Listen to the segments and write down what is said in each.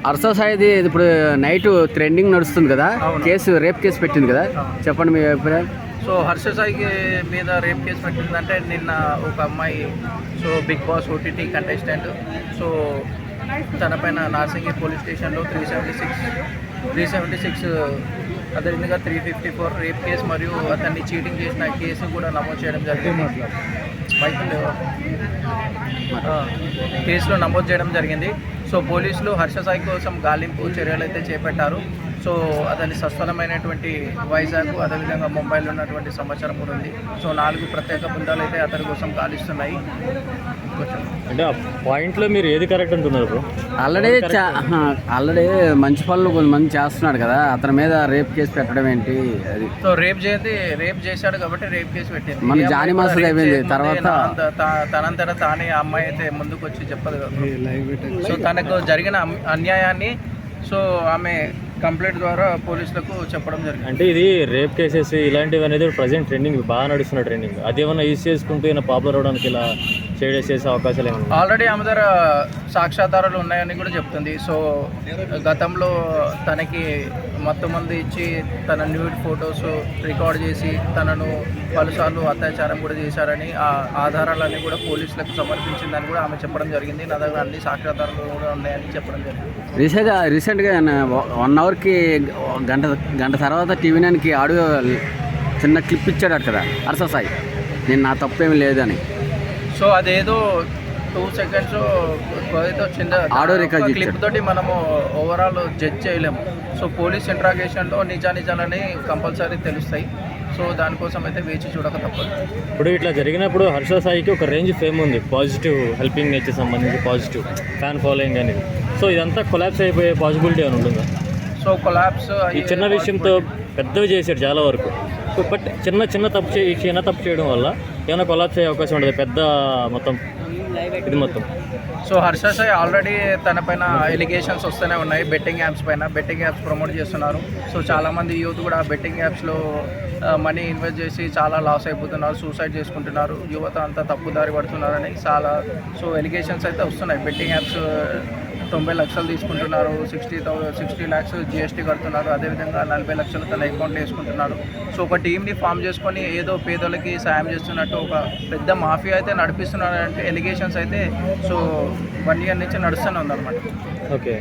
హర్ష సాయిది ఇప్పుడు night trending నడుస్తుంది కదా, రేప్ కేసు పెట్టింది కదా, చెప్పండి మీ అభిప్రాయం. సో హర్ష సాయికి మీద రేప్ కేసు పెట్టిందంటే నిన్న ఒక అమ్మాయి, so Bigg Boss OTT contestant, so తన పైన నార్సింగి పోలీస్ స్టేషన్లో 376 అదేవిధంగా 354 రేప్ కేసు మరియు అతన్ని చీటింగ్ చేసిన కేసు కూడా నమోదు చేయడం జరిగింది. కేసులో నమోదు చేయడం జరిగింది. సో పోలీసులు హర్ష సాయి కోసం గాలింపు చర్యలు అయితే చేపట్టారు. సో అతని సస్వలమైనటువంటి వైజాగ్ అదేవిధంగా ముంబైలో ఉన్నటువంటి సమాచారం కూడా ఉంది. సో 4 ప్రత్యేక బృందాలు అయితే అతని కోసం గాలిస్తున్నాయి. అంటే ఆ పాయింట్లో మీరు ఏది కరెక్ట్ అంటున్నారు బ్రో? ఆల్రెడీ మంచి పనులు కొంతమంది చేస్తున్నాడు కదా, అతని మీద రేప్ కేసు పెట్టడం ఏంటి? అది సో రేప్ చేశాడు కాబట్టి రేప్ కేసు పెట్టింది. మన జానీ మాస్టర్ అయిపోయింది. తర్వాత తనంతట తానే ఆ అమ్మాయి అయితే ముందుకు వచ్చి చెప్పదు కదా. సో తనకు జరిగిన అన్యాయాన్ని సో ఆమె కంప్లైంట్ ద్వారా పోలీసులకు చెప్పడం జరిగింది. అంటే ఇది రేప్ కేసెస్ ఇలాంటివి అనేది ప్రజెంట్ ట్రెండింగ్ బాగా నడుస్తున్న ట్రెండింగ్. అది ఏమన్నా యూజ్ చేసుకుంటూ ఏమైనా పాపులర్ అవడానికి ఇలా చేసే అవకాశాలు ఏమన్నా? ఆల్రెడీ ఆమె దగ్గర సాక్ష్యాధారాలు ఉన్నాయని కూడా చెప్తుంది. సో గతంలో తనకి మొత్తం మంది ఇచ్చి తన న్యూడ్ ఫొటోస్ రికార్డ్ చేసి తనను పలుసార్లు అత్యాచారం కూడా చేశారని ఆ ఆధారాలన్నీ కూడా పోలీసులకు సమర్పించిందని కూడా ఆమె చెప్పడం జరిగింది. నా దగ్గర అన్ని సాక్ష్యాధారాలు కూడా ఉన్నాయని చెప్పడం జరిగింది. రీసెంట్గా 1 అవర్కి గంట తర్వాత TV9కి ఆడియో చిన్న క్లిప్ ఇచ్చాడు కదా హర్ష సాయి, నేను నా తప్పేమి లేదని. సో అదేదో 2 seconds ఏదో చిన్న ఆడియో రికార్డ్ క్లిప్ తోటి మనము ఓవరాల్ జడ్జ్ చేయలేము. సో పోలీస్ ఇంట్రాగేషన్లో నిజాలని కంపల్సరీ తెలుస్తాయి. సో దానికోసం అయితే వేచి చూడక తప్పదు. ఇప్పుడు ఇట్లా జరిగినప్పుడు హర్ష సాయికి ఒక రేంజ్ ఫేమ్ ఉంది, పాజిటివ్ హెల్పింగ్ నేచర్ సంబంధించి పాజిటివ్ ఫ్యాన్ ఫాలోయింగ్ అనేది. సో ఇదంతా కొలాప్స్ అయిపోయే పాసిబిలిటీ అని ఉంటుందా? సో కొలాప్స్ ఈ చిన్న విషయంతో పెద్దవి చేశాడు చాలా వరకు. సో బట్ చిన్న తప్పు చేయడం వల్ల ఏమైనా కొలాప్స్ అయ్యే అవకాశం ఉంటుంది పెద్ద మొత్తం ఇది మొత్తం. సో హర్ష సాయి ఆల్రెడీ తన పైన ఎలిగేషన్స్ వస్తూనే ఉన్నాయి. బెట్టింగ్ యాప్స్ పైన బెట్టింగ్ యాప్స్ ప్రమోట్ చేస్తున్నారు. సో చాలామంది యూత్ కూడా బెట్టింగ్ యాప్స్లో మనీ ఇన్వెస్ట్ చేసి చాలా లాస్ అయిపోతున్నారు, సూసైడ్ చేసుకుంటున్నారు, యువత అంతా తప్పుదారి పడుతున్నారని చాలా సో ఎలిగేషన్స్ అయితే వస్తున్నాయి. బెట్టింగ్ యాప్స్ 90 లక్షలు తీసుకుంటున్నారు, 60 lakhs GST కడుతున్నారు, అదేవిధంగా 40 లక్షలు తన అకౌంట్లో వేసుకుంటున్నారు. సో ఒక టీంని ఫామ్ చేసుకొని ఏదో పేదలకి సాయం చేస్తున్నట్టు ఒక పెద్ద మాఫియా అయితే నడిపిస్తున్నారంటే ఎలిగేషన్స్ అయితే సో 1 year నుంచి నడుస్తూనే ఉందన్నమాట. ఓకే.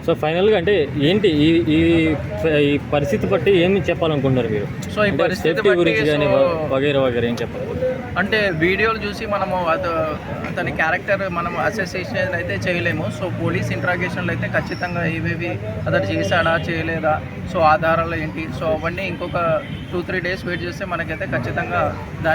సో ఫైనల్గా అంటే ఏంటి ఈ పరిస్థితి బట్టి ఏమి చెప్పాలనుకుంటున్నారు మీరు? సో ఈ పరిస్థితి గురించి కానీ వగైరా ఏం చెప్పాలి? అంటే వీడియోలు చూసి మనము అతని క్యారెక్టర్ మనం అసెసేషన్ అయితే చేయలేము. సో పోలీస్ ఇంట్రాగేషన్లో అయితే ఖచ్చితంగా ఏవేవి అతను చేశాడా చేయలేదా, సో ఆధారాలు ఏంటి, సో అవన్నీ ఇంకొక 2-3 days వెయిట్ చేస్తే మనకైతే ఖచ్చితంగా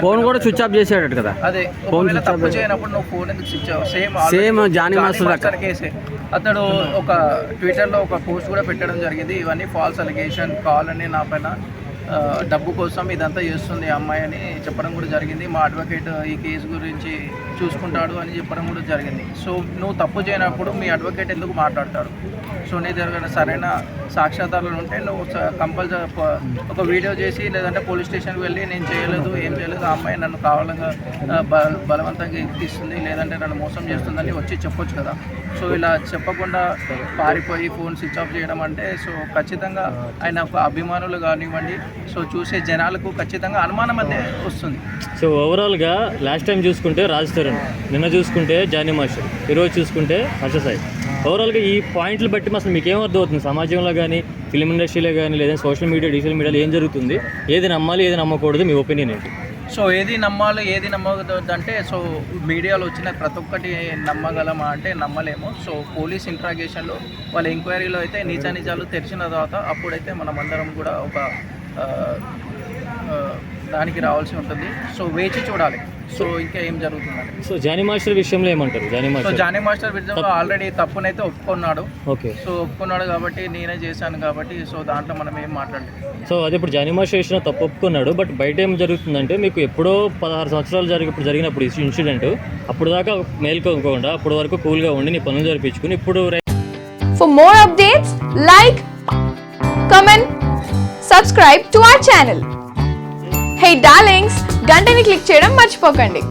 ఫోన్ కూడా స్విచ్ ఆఫ్ చేసాడు కదా. అదే ఒకవేళ తప్పు చేయనప్పుడు నువ్వు ఫోన్ ఎందుకు switch off? Same Jani master కేసే. అతడు ఒక ట్విట్టర్లో ఒక పోస్ట్ కూడా పెట్టడం జరిగింది, ఇవన్నీ ఫాల్స్ అలిగేషన్, కాల్ అని నా పైన డబ్బు కోసం ఇదంతా చేస్తుంది అమ్మాయి అని చెప్పడం కూడా జరిగింది. మా అడ్వకేట్ ఈ కేసు గురించి చూసుకుంటాడు అని చెప్పడం కూడా జరిగింది. సో నువ్వు తప్పు చేయనప్పుడు మీ అడ్వకేట్ ఎందుకు మాట్లాడతాడు? సో నీ దగ్గర సరైన సాక్ష్యాధారాలు ఉంటే నువ్వు కంపల్సరీ ఒక వీడియో చేసి లేదంటే పోలీస్ స్టేషన్కి వెళ్ళి నేను చేయలేదు, ఏం చేయలేదు, ఆ అమ్మాయి నన్ను కావాలంగా బలవంతంగా ఇస్తుంది లేదంటే నన్ను మోసం చేస్తుందని వచ్చి చెప్పొచ్చు కదా. సో ఇలా చెప్పకుండా పారిపోయి ఫోన్ స్విచ్ ఆఫ్ చేయడం అంటే సో ఖచ్చితంగా ఆయన ఒక అభిమానులు కానివ్వండి, సో చూసే జనాలకు ఖచ్చితంగా అనుమానం అయితే వస్తుంది. సో ఓవరాల్గా లాస్ట్ టైం చూసుకుంటే రాజ్ తరుణ్, నిన్న చూసుకుంటే జానీ మాస్టర్, ఈరోజు చూసుకుంటే హర్ష సాయి. ఓవరాల్గా ఈ పాయింట్లు బట్టి అసలు మీకు ఏమర్థం అవుతుంది? సమాజంలో కానీ ఫిలిం ఇండస్ట్రీలో కానీ లేదా సోషల్ మీడియా డిజిటల్ మీడియాలో ఏం జరుగుతుంది? ఏది నమ్మాలి ఏది నమ్మకూడదు మీ ఒపీనియన్ ఏంటి? సో ఏది నమ్మాలి ఏది నమ్మకూడదు అంటే సో మీడియాలో వచ్చిన ప్రతి ఒక్కటి నమ్మగలమా అంటే నమ్మలేము. సో పోలీస్ ఇంట్రాగేషన్లో వాళ్ళ ఎంక్వైరీలో అయితే నిజాలు తెలిసిన తర్వాత అప్పుడైతే మనం అందరం కూడా ఒక దానికి రావాల్సి ఉంటుంది. సో వేచి చూడాలి సో ఇంకా ఏం జరుగుతుందని. సో జానీ మాస్టర్ విషయంలో ఏమంటారు? జానీ మాస్టర్ విషయంలో ఆల్రెడీ తప్పునైతే ఒప్పుకున్నాడు. ఓకే. సో ఒప్పుకున్నాడు కాబట్టి నేనే చేశాను కాబట్టి సో దాంట్లో మనం ఏం మాట్లాడలేదు. సో అదే ఇప్పుడు జానీ మాస్టర్ చేసిన తప్పు ఒప్పుకున్నాడు, బట్ బయట ఏం జరుగుతుందంటే మీకు ఎప్పుడో 16 సంవత్సరాలు జరిగినప్పుడు ఇన్సిడెంట్ అప్పుడు దాకా మేల్కోకుండా అప్పటి వరకు కూల్గా ఉండి నీ పనులు జరిపించుకుని ఇప్పుడు. For more updates like, comment, subscribe to our channel. Hey darlings, గంటని క్లిక్ చేయడం మర్చిపోకండి.